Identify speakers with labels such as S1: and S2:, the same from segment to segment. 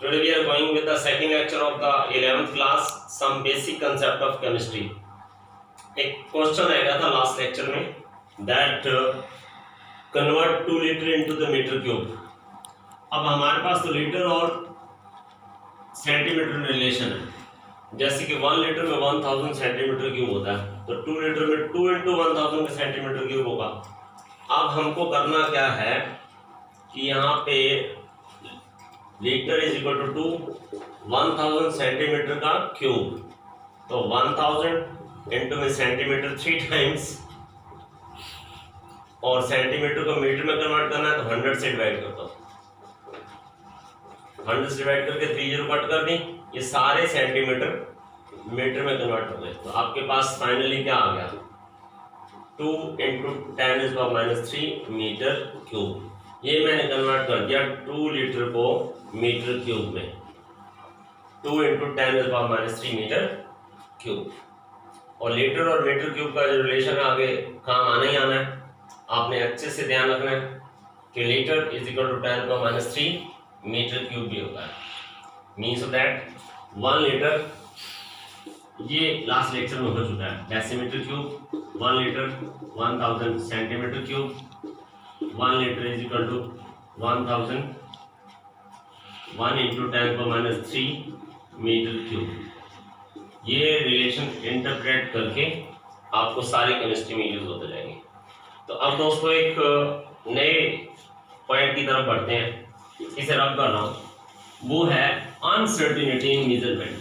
S1: Today we are going with the second lecture of the 11th class, some basic concept of chemistry. एक question आएगा था last lecture में that convert 2 litre into the metre cube. अब हमारे पास तो litre और centimetre relation है, जैसे कि 1 लीटर में 1000 सेंटीमीटर क्यूब होता है, तो 2 लीटर में 2 into 1000 सेंटीमीटर क्यूब होगा. अब हमको करना क्या है कि यहाँ पे litre is equal to 1000 centimetre का क्यूब, तो 1000 इंटू में सेंटीमीटर 3 टाइम्स, और सेंटीमीटर को मीटर में कन्वर्ट करना है तो 100 से डिवाइड कर दो. 100 से डिवाइड करके 3 जीरो कट कर दी, ये सारे सेंटीमीटर मीटर में कन्वर्ट हो गए. तो आपके पास फाइनली क्या आ गया, 2 इंटू 10⁻³ मीटर क्यूब. ये मैंने कन्वर्ट कर दिया 2 लीटर को मीटर क्यूब में, 2 इंटू 10⁻³ मीटर क्यूब. और लीटर और मीटर क्यूब का जो रिलेशन है आगे काम आना ही आना है. आपने अच्छे से ध्यान रखना है कि litre is equal to 10⁻³ metre cube भी होता है. मीन्स दैट 1 लीटर, ये लास्ट लेक्चर में हो चुका है, decimetre cube 1 litre 1000 centimetre cube. 1 litre is equal to 1000 1 into 10⁻³ metre cube. ये रिलेशन इंटरप्रेट करके आपको सारी केमिस्ट्री में यूज होते जाएंगे. तो अब दोस्तों एक नए पॉइंट की तरफ बढ़ते हैं, इसे रब कर रहा हूँ, वो है uncertainty in measurement.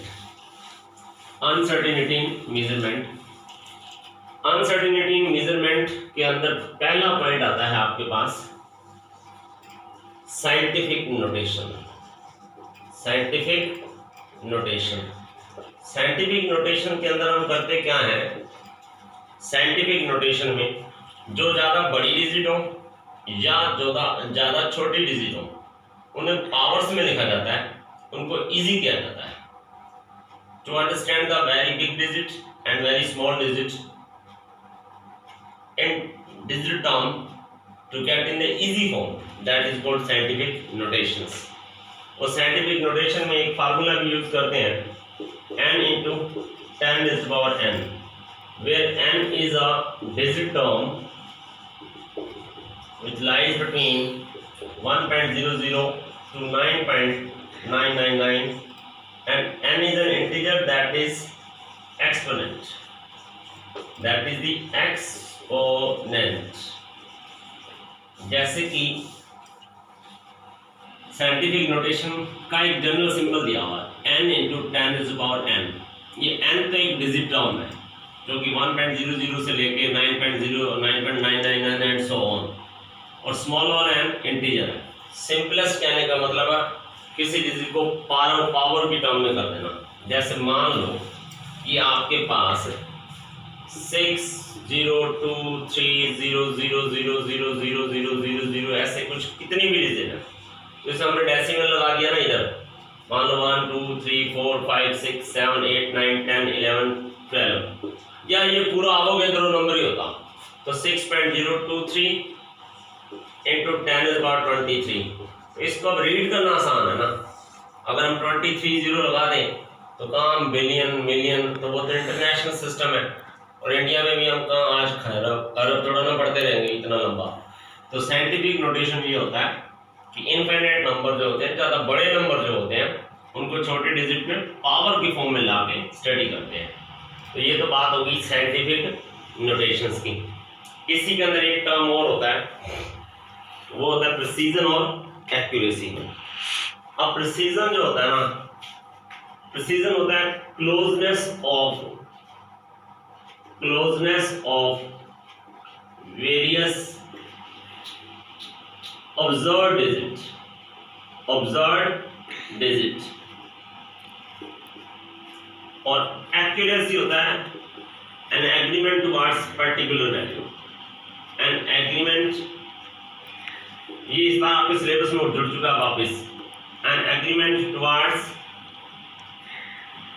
S1: Uncertainty in measurement. Uncertainty in measurement के अंदर पहला पॉइंट आता है आपके पास scientific notation. Scientific notation. Scientific notation के अंदर हम करते क्या है, साइंटिफिक नोटेशन में जो ज़्यादा बड़ी डिजिट हो या ज़्यादा छोटी डिजिट हो, उन्हें पावर्स में लिखा जाता है, उनको इजी किया जाता है. To understand the very big digit and very small digit in digital term to get in the easy form, that is called scientific notations. और scientific notation में एक फार्मूला भी यूज करते हैं, n into 10⁻n, where n is a digit term which lies between 1.00 to 9.999, and n is an integer that is exponent, that is the exponent. जैसे कि scientific notation का एक general symbol दिया हुआ है n इंटू 10⁻n. ये n तो एक डिजिट टर्म है जो कि 1.00 से लेके 9.0 9.999 एंड सो ऑन, और स्मॉल वाला n इंटीजर है. सिंपलेस्ट कहने का मतलब है किसी डिजिट को पावर की टर्म में कर देना. जैसे मान लो कि आपके पास 60230000000 ऐसे कुछ कितनी भी डिजिट है, जैसे हमने डेसिमल लगा दिया ना इधर, मान लो 1 2 3 4 5 6 7 8 9 10 11 12, या ये पूरा आओगे तो नंबर ही होता. तो 6.023 इंटू 10⁻23. इसको अब रीड करना आसान है ना. अगर हम 23 जीरो लगा दें तो काम बिलियन मिलियन, तो वो तो इंटरनेशनल सिस्टम है, और इंडिया में भी हम कहाँ आज अरब दौड़ाना पड़ते रहेंगे इतना लंबा. तो साइंटिफिक नोटेशन ये होता है कि इनफाइनाइट नंबर जो होते हैं, ज़्यादा बड़े नंबर जो होते हैं, उनको छोटे डिजिट में पावर की फॉर्म में ला के स्टडी करते हैं. तो ये तो बात होगी साइंटिफिक नोटेशंस की. इसी के अंदर एक टर्म और होता है, वो होता है प्रिसीजन और एक्यूरेसी. अब प्रिसीजन जो होता है ना, प्रिसीजन होता है closeness of various observed digit, और accuracy होता है an agreement towards particular value. an agreement, ये इस बार आपके सिलेबस में जुड़ चुका है वापस. an agreement towards,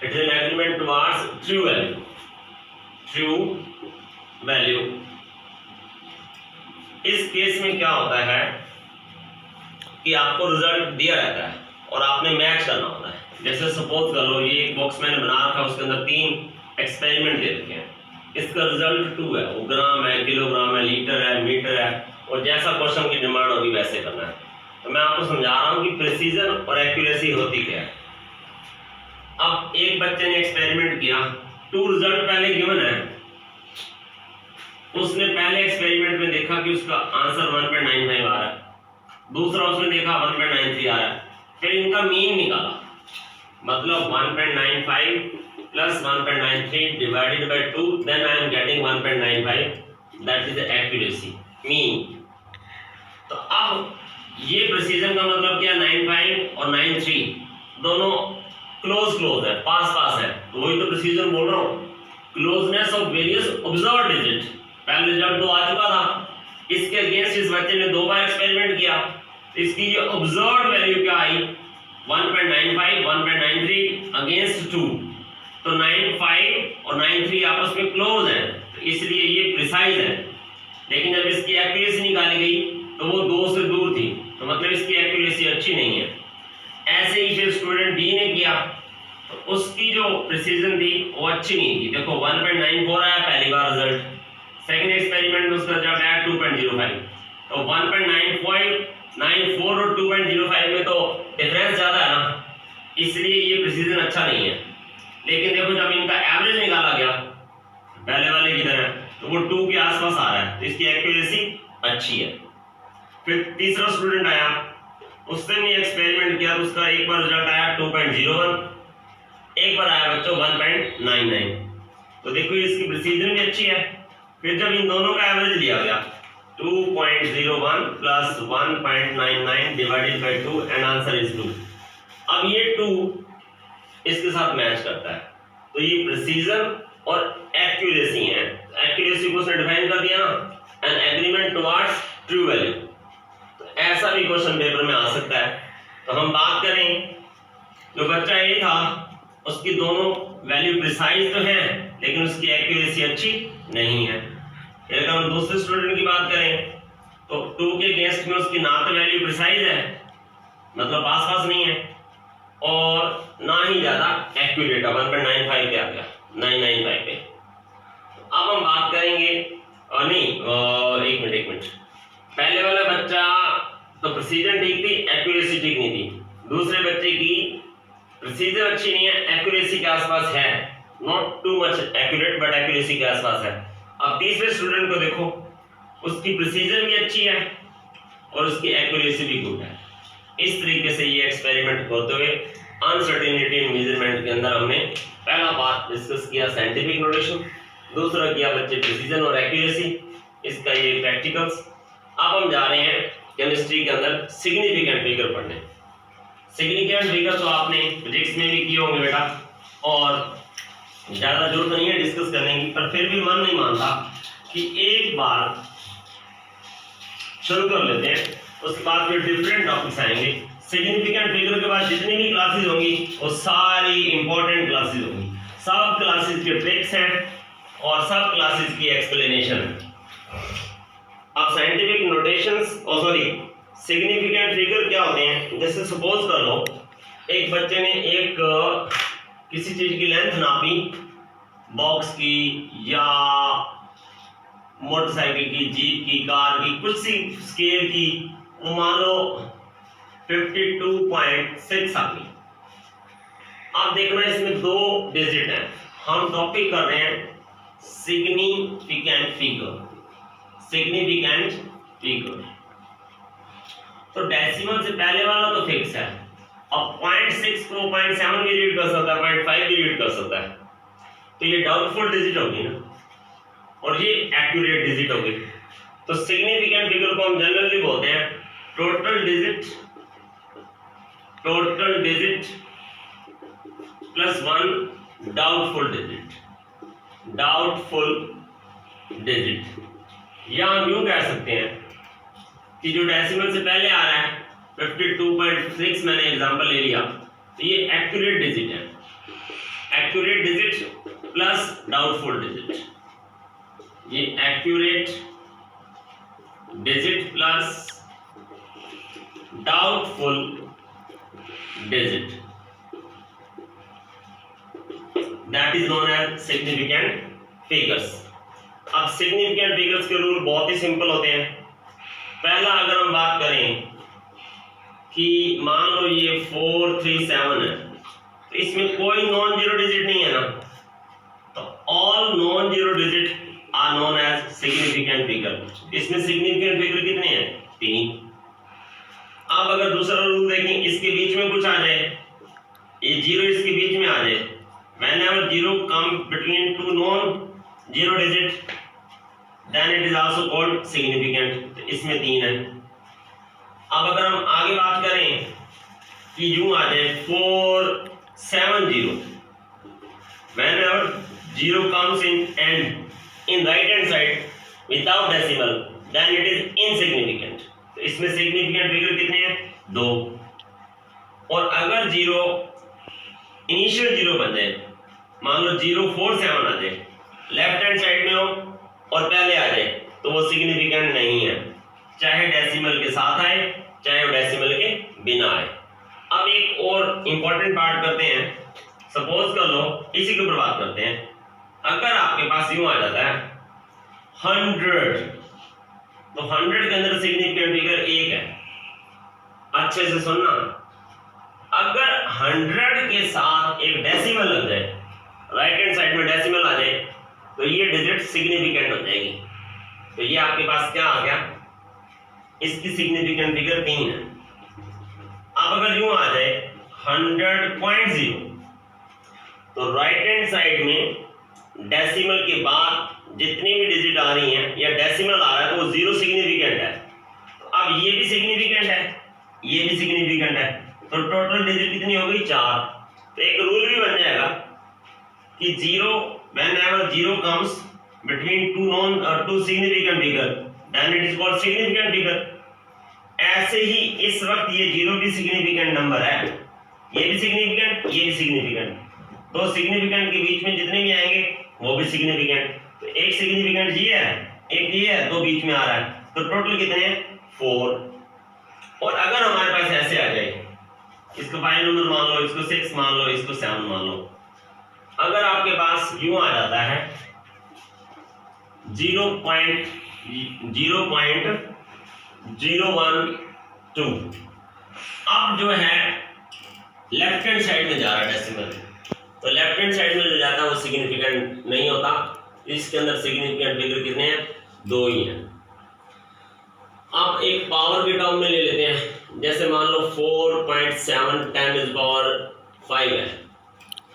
S1: it is an agreement towards true value. इस केस में क्या होता है कि आपको रिजल्ट दिया रहता है, और आपने मैच करना होता है। जैसे सपोज कर लो ये एक बॉक्स मैंने बना रखा है, उसके अंदर 3 एक्सपेरिमेंट दे रखे हैं, इसका रिजल्ट 2 है, वो ग्राम है, किलोग्राम है, लीटर है, मीटर है, और जैसा क्वेश्चन की डिमांड होगी वैसे करना है। तो मैं आपको समझा रहा हूँ कि प्रिसीजन और एक्यूरेसी होती क्या है। अब एक बच्चे ने एक्सपेरिमेंट किया, 2 रिजल्ट पहले गिवन है, उसने पहले एक्सपेरिमेंट में देखा कि उसका आंसर 1.95 आ रहा है, दूसरा उसने देखा 1.93 आ रहा है, फिर इनका मीन निकाला, मतलब 1.95 plus 1.93 divided by 2, then I am getting 1.95, that is the accuracy mean. तो अब ये प्रिसीजन का मतलब क्या, 95 और 93 दोनों क्लोज है, पास है, तो वही तो प्रिसीजन बोल रहा हूँ, closeness of various observed digit. पहले रिजल्ट 2 आ चुका था, इसके अगेंस्ट इस बच्चे ने 2 बार एक्सपेरिमेंट किया, तो इसकी ये ऑब्जर्व्ड वैल्यू क्या आई, 1.95 1.93 अगेंस्ट 2, तो 95 और 93 आपस में क्लोज है, तो इसलिए ये प्रिसाइज है। लेकिन जब इसकी एक्यूरेसी निकाली गई तो वो 2 से दूर थी, तो मतलब इसकी एक्यूरेसी अच्छी नहीं है। ऐसे ही फिर स्टूडेंट डी ने किया, तो उसकी जो प्रिसीजन थी वो अच्छी नहीं थी। देखो 1.94 आया पहली बार रिजल्ट, सेकंड एक्सपेरिमेंट में उसका रिजल्ट आया 2.05, तो 1.94 और 2.05 में तो डिफरेंस ज्यादा है ना, इसलिए ये प्रिसीजन अच्छा नहीं है। लेकिन देखो जब इनका एवरेज निकाला गया पहले वाले की तरह, तो वो 2 के आसपास आ रहा है, तो इसकी एक्यूरेसी अच्छी है। फिर तीसरा स्टूडेंट आया, उसने भी एक्सपेरिमेंट किया, तो उसका एक बार रिजल्ट आया 2.01, एक बार आया बच्चों 1.99, तो देखो इसकी प्रिसीजन भी अच्छी है। फिर जब इन दोनों का एवरेज लिया गया 2.01 plus 1.99 divided by 2 and answer is 2, अब ये 2 इसके साथ मैच करता है, तो ये प्रिसीजन और एक्यूरेसी है। एक्यूरेसी को उसने डिफाइन कर दिया ना, an agreement towards true value, तो ऐसा भी क्वेश्चन पेपर में आ सकता है। तो हम बात करें, जो बच्चा ये था उसकी दोनों वैल्यू प्रिसाइज तो है, लेकिन उसकी एक्यूरेसी अच्छी नहीं है। अगर हम दूसरे स्टूडेंट की बात करें, तो 2 के अगेंस्ट में उसकी ना तो वैल्यू प्रिसाइज है, मतलब आसपास नहीं है, और ना ही ज्यादा एक्यूरेट है, 1.95 पे आ गया, 995 पे। अब हम बात करेंगे, एक मिनट, पहले वाला बच्चा तो प्रिसीजन ठीक थी, एक्यूरेसी ठीक नहीं थी। दूसरे बच्चे की प्रिसीजन अच्छी नहीं है, एक्यूरेसी के आसपास है, not too much accurate but accuracy के आसपास है। अब तीसरे स्टूडेंट को देखो, उसकी प्रिसीजन भी अच्छी है और उसकी एक्यूरेसी भी गुड है। इस तरीके से ये एक्सपेरिमेंट करते हुए अनसर्टेनिटी इन मेजरमेंट के अंदर हमने पहला पार्ट डिस्कस किया साइंटिफिक नोटेशन, दूसरा किया बच्चे प्रिसीजन और एक्यूरेसी, इसका ये प्रैक्टिकल्स। अब हम जा रहे हैं केमिस्ट्री के अंदर सिग्निफिकेंट फिगर पढ़ने। सिग्निफिकेंट फिगर तो आपने फिजिक्स में भी किए होंगे बेटा, और ज्यादा जरूरत नहीं है डिस्कस करने की, पर फिर भी मन नहीं मानता कि एक बार शुरू कर लेते हैं, उसके बाद फिर डिफरेंट टॉपिक्स आएंगे। सिग्निफिकेंट फिगर के बाद जितनी भी क्लासेस होंगी वो सारी इंपॉर्टेंट क्लासेस होंगी, सब क्लासेस के ट्रिक्स हैं और सब क्लासेस की एक्सप्लेनेशन है। अब साइंटिफिक नोटेशंस सिग्निफिकेंट फिगर क्या होते हैं, जैसे सपोज कर लो एक बच्चे ने एक किसी चीज की लेंथ नापी, बॉक्स की या मोटरसाइकिल की, जीप की, कार की, कुछ सी स्केल की, मान लो 52.6 आ गई। आप देखना इसमें 2 डिजिट हैं, हम टॉपिक कर रहे हैं सिग्निफिकेंट फिगर। सिग्निफिकेंट फिगर तो डेसिमल से पहले वाला तो फिक्स है, अब 0.6 को 0.7 भी रीड कर सकता है, 0.5 भी रीड कर सकता है, तो ये डाउटफुल डिजिट होगी ना, और ये एक्यूरेट डिजिट होगी। तो सिग्निफिकेंट फिगर को हम जनरली बोलते हैं total digit plus 1 doubtful digit. या हम यूं कह सकते हैं कि जो डेसिमल से पहले आ रहा है 52.6, मैंने एग्जांपल ले लिया, तो ये एक्यूरेट डिजिट है, accurate digit plus doubtful digit, ये accurate digit plus doubtful digit, that is known as significant figures. अब significant figures के रूल बहुत ही सिंपल होते हैं। पहला अगर हम बात करें कि मान लो ये 437 है, तो इसमें कोई नॉन जीरो डिजिट नहीं है ना, तो all non zero digit are known as significant figure. इसमें सिग्निफिकेंट फिगर कितने हैं? 3। अब अगर दूसरा रूल देखें, इसके बीच में कुछ आ जाए, ये जीरो इसके बीच में आ जाए, whenever zero come between two non zero digit then it is also called significant। तो इसमें 3 है। अब अगर हम आगे बात करें कि यूं आ जाए 470, whenever zero comes in and in right hand side without decimal then it is insignificant। तो इसमें सिग्निफिकेंट फिगर कितने हैं? 2। और अगर जीरो इनिशियल जीरो बन जाए, मान लो 047 आ जाए, लेफ्ट हैंड साइड में हो और पहले आ जाए, तो वो सिग्निफिकेंट नहीं है, चाहे डेसिमल के साथ आए चाहे वो डेसिमल के बिना आए। अब एक और इंपॉर्टेंट पार्ट करते हैं। सपोज कर लो, इसी के ऊपर बात करते हैं, अगर आपके पास यूं आ जाता है 100, तो 100 के अंदर सिग्निफिकेंट फिगर 1 है। अच्छे से सुनना, अगर 100 के साथ एक डेसिमल लग जाए, राइट हैंड साइड में डेसिमल आ जाए, तो ये डिजिट सिग्निफिकेंट हो जाएगी। तो ये आपके पास क्या आ गया? इसकी सिग्निफिकेंट फिगर 3 है। अब अगर यूं आ जाए 100.0, तो राइट हैंड साइड में डेसिमल के बाद जितनी भी डिजिट आ रही हैं या डेसिमल आ रहा है, तो वो 0 सिग्निफिकेंट है। तो अब ये भी सिग्निफिकेंट है, ये भी सिग्निफिकेंट है, तो टोटल डिजिट कितनी हो गई? 4। तो एक रूल भी बन जाएगा कि whenever zero comes between two significant figure then it is called significant figure। ऐसे ही इस वक्त ये 0 भी सिग्निफिकेंट नंबर है, ये भी सिग्निफिकेंट, ये भी सिग्निफिकेंट, तो सिग्निफिकेंट के बीच में जितने भी आएंगे वो भी सिग्निफिकेंट। तो एक सिग्निफिकेंट ये है, एक ये है, 2 बीच में आ रहा है, तो टोटल कितने हैं? 4। और अगर हमारे पास ऐसे आ जाए, इसको 5 नंबर मान लो, इसको 6 मान लो, इसको 7 मान लो, अगर आपके पास यूं आ जाता है 0.012, अब जो है लेफ्ट हैंड साइड में जा रहा है डेसिमल, तो लेफ्ट हैंड साइड में जो जाता है वो सिग्निफिकेंट नहीं होता। इसके अंदर सिग्निफिकेंट फिगर कितने हैं? 2 ही हैं। अब एक पावर के टर्म में ले लेते हैं, जैसे मान लो 4.7 10⁵ है,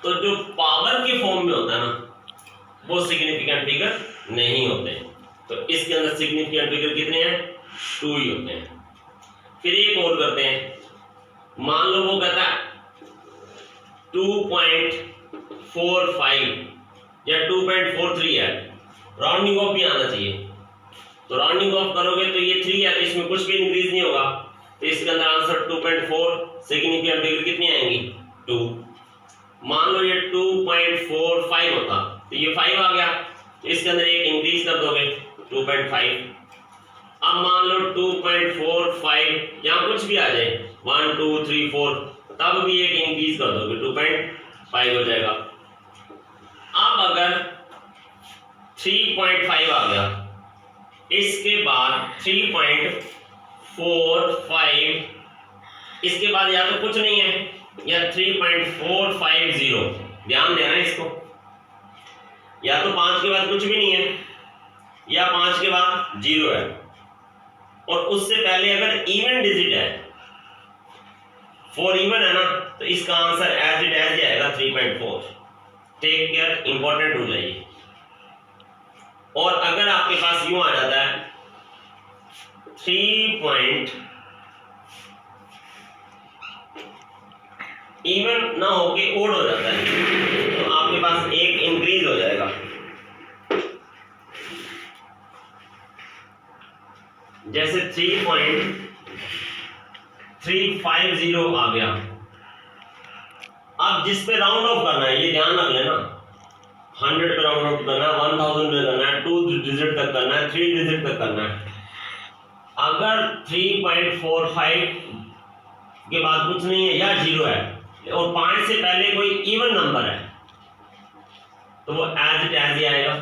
S1: तो जो पावर के फॉर्म में होता है ना, वो सिग्निफिकेंट फिगर नहीं होते हैं। तो इसके अंदर सिग्निफिकेंट फिगर कितने हैं? 2 ही होते हैं। फिर एक और करते हैं, मान लो वो कहता है 2.45 या 2.43 है, राउंडिंग ऑफ भी आना चाहिए, तो राउंडिंग ऑफ करोगे तो ये 3 है, तो इसमें कुछ भी इंक्रीज नहीं होगा, तो इसके अंदर आंसर 2.4, सिग्निफिकेंट फिगर कितनी आएंगी? 2। मान लो ये 2.45 होता, तो ये 5 आ गया, तो इसके अंदर एक इंक्रीज कर दोगे 2.5। अब मान लो 2.45 यहाँ कुछ भी आ जाए, 1 2 3 4, तब भी एक इंक्रीज कर दोगे, 2.5 हो जाएगा। अब अगर 3.5 आ गया, इसके बाद 3.45, इसके बाद या तो कुछ नहीं है या 3.450, ध्यान देना इसको, या तो 5 के बाद कुछ भी नहीं है या 5 के बाद 0 है, और उससे पहले अगर इवन डिजिट है, 4 इवन है ना, तो इसका आंसर एज इट एज आएगा 3.4। टेक केयर, इंपॉर्टेंट रूल है ये। और अगर आपके पास यूं आ जाता है 3 इवन ना होके ओड हो जाता है, तो आपके पास एक इंक्रीज हो जाएगा। जैसे 3.350 आ गया। अब जिस पे राउंड ऑफ करना है, ये ध्यान रख लेना, 100 पे राउंड ऑफ करना है, 1000 पे करना है, 2 डिजिट तक करना है, 3 डिजिट तक करना है। अगर 3.45 के बाद कुछ नहीं है या 0 है, और 5 से पहले कोई इवन नंबर है तो वो एज इट एज ही आएगा।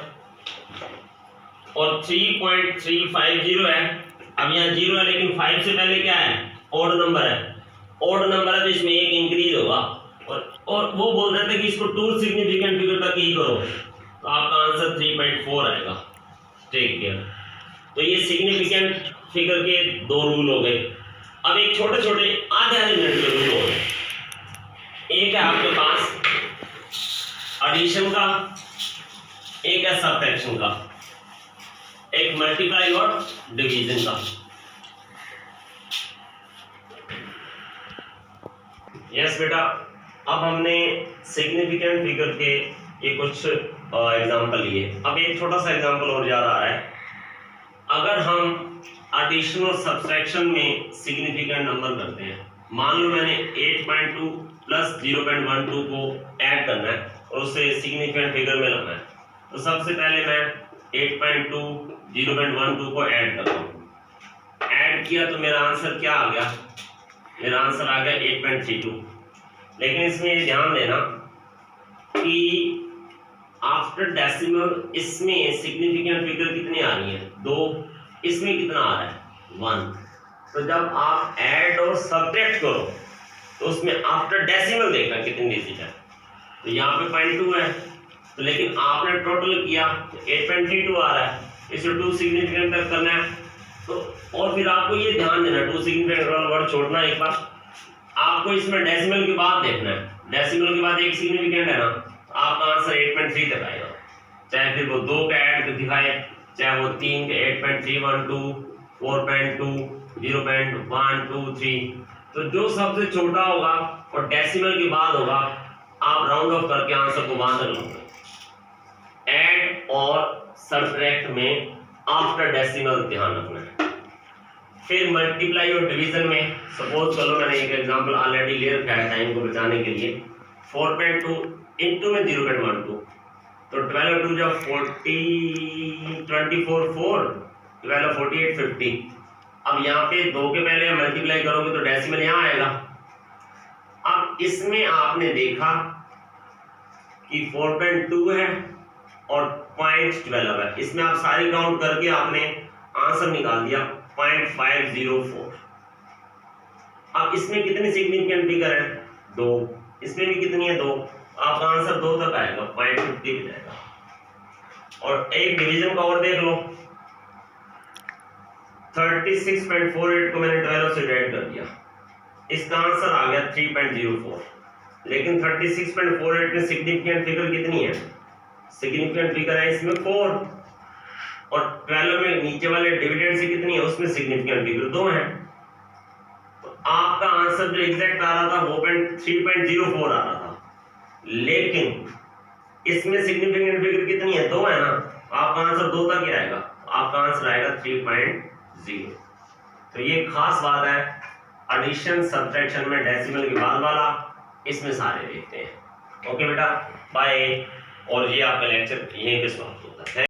S1: और 3.350 है, अब यहाँ 0 है लेकिन 5 से पहले क्या है, ऑड नंबर है, ऑड नंबर है तो इसमें एक इंक्रीज होगा। और वो बोल रहे थे कि इसको 2 सिग्निफिकेंट फिगर तक ही करो, तो आपका आंसर 3.4 आएगा। Take care. तो ये सिग्निफिकेंट फिगर के 2 रूल हो गए। अब एक छोटे छोटे आधे मिनट के रूल हो गए। एक है आपके पास एडिशन का, एक है सबट्रैक्शन का, एक मल्टीप्लाई और डिवीजन का। यस बेटा, अब हमने सिग्निफिकेंट फिगर के ये कुछ एग्जांपल लिए। अब एक छोटा सा एग्जांपल और याद आ रहा है। अगर हम एडिशन और सब्सट्रैक्शन में सिग्निफिकेंट नंबर करते हैं, मान लो मैंने 8.2 प्लस 0.12 को ऐड करना है और उससे सिग्निफिकेंट फिगर में लाना है, तो सबसे पहले मैं 8.2 0.12 को ऐड करता हूँ। ऐड किया तो मेरा आंसर क्या आ गया, मेरा आंसर आ गया 8.32। लेकिन इसमें ये ध्यान देना कि आफ्टर डेसिमल इसमें सिग्निफिकेंट फिगर कितनी आ रही है, 2, इसमें कितना आ रहा है, 1। तो जब आप ऐड और सब्ट्रैक्ट करो तो उसमें आफ्टर डेसिमल देखना कितनी डिजिट है। तो यहाँ पे 0.2 है, तो लेकिन आपने टोटल किया तो 8.32 आ रहा है, इसे 2 सिग्निफिकेंट तक करना है। तो और फिर आपको ये ध्यान देना, 2 सिग्निफिकेंट वाला वर्ड छोड़ना एक बार, आपको इसमें डेसिमल के बाद देखना है। डेसिमल के बाद एक सिग्निफिकेंट है ना, आपका आंसर 8.3 तक आएगा। चाहे फिर वो 2 का ऐड दिखाए, चाहे वो 3 के 8.312, 4.2, 0.123, तो जो सबसे छोटा होगा और डेसिमल के बाद होगा, आप राउंड ऑफ करके आंसर को वहां तक लोगे। ऐड और सब्ट्रैक्ट में आफ्टर डेसिमल ध्यान रखना है। फिर मल्टीप्लाई और डिवीजन में सपोज कर लो, मैंने एक एग्जांपल ऑलरेडी ले रखा है टाइम को बचाने के लिए। 4.2 इंटू में 0.12, तो 12 और 2 जो 40, 24, 4, 12, 48, 50। अब यहाँ पे 2 के पहले मल्टीप्लाई करोगे तो डेसिमल यहाँ आएगा। अब इसमें आपने देखा कि 4.2 है और 0.12 है, इसमें आप सारी काउंट करके आपने आंसर निकाल दिया 0.504। अब इसमें कितनी सिग्निफिकेंट फिगर है, 2, इसमें भी कितनी है, 2, आपका आंसर 2 तक आएगा, 0.50 भी जाएगा। और एक डिवीजन का और देख लो, 36.48 को मैंने 12 से डिवाइड कर दिया, इसका आंसर आ गया 3.04। लेकिन 36.48 में सिग्निफिकेंट फिगर कितनी है, सिग्निफिकेंट फिगर है इसमें 4, और 12 में नीचे वाले डिविडेंड से कितनी है, उसमें सिग्निफिकेंट फिगर 2 है। तो आपका आंसर जो एग्जैक्ट आ रहा था वो 3.04 आ रहा था, लेकिन इसमें सिग्निफिकेंट फिगर कितनी है, 2 है ना, आपका आंसर 2 तक ही आएगा, आपका आंसर आएगा 3.0। तो ये खास बात है, एडिशन सब्ट्रैक्शन में डेसिमल के बाद वाला, इसमें सारे देखते हैं। ओके बेटा, बाय। और ये आपका लेक्चर यहीं पे समाप्त होता है।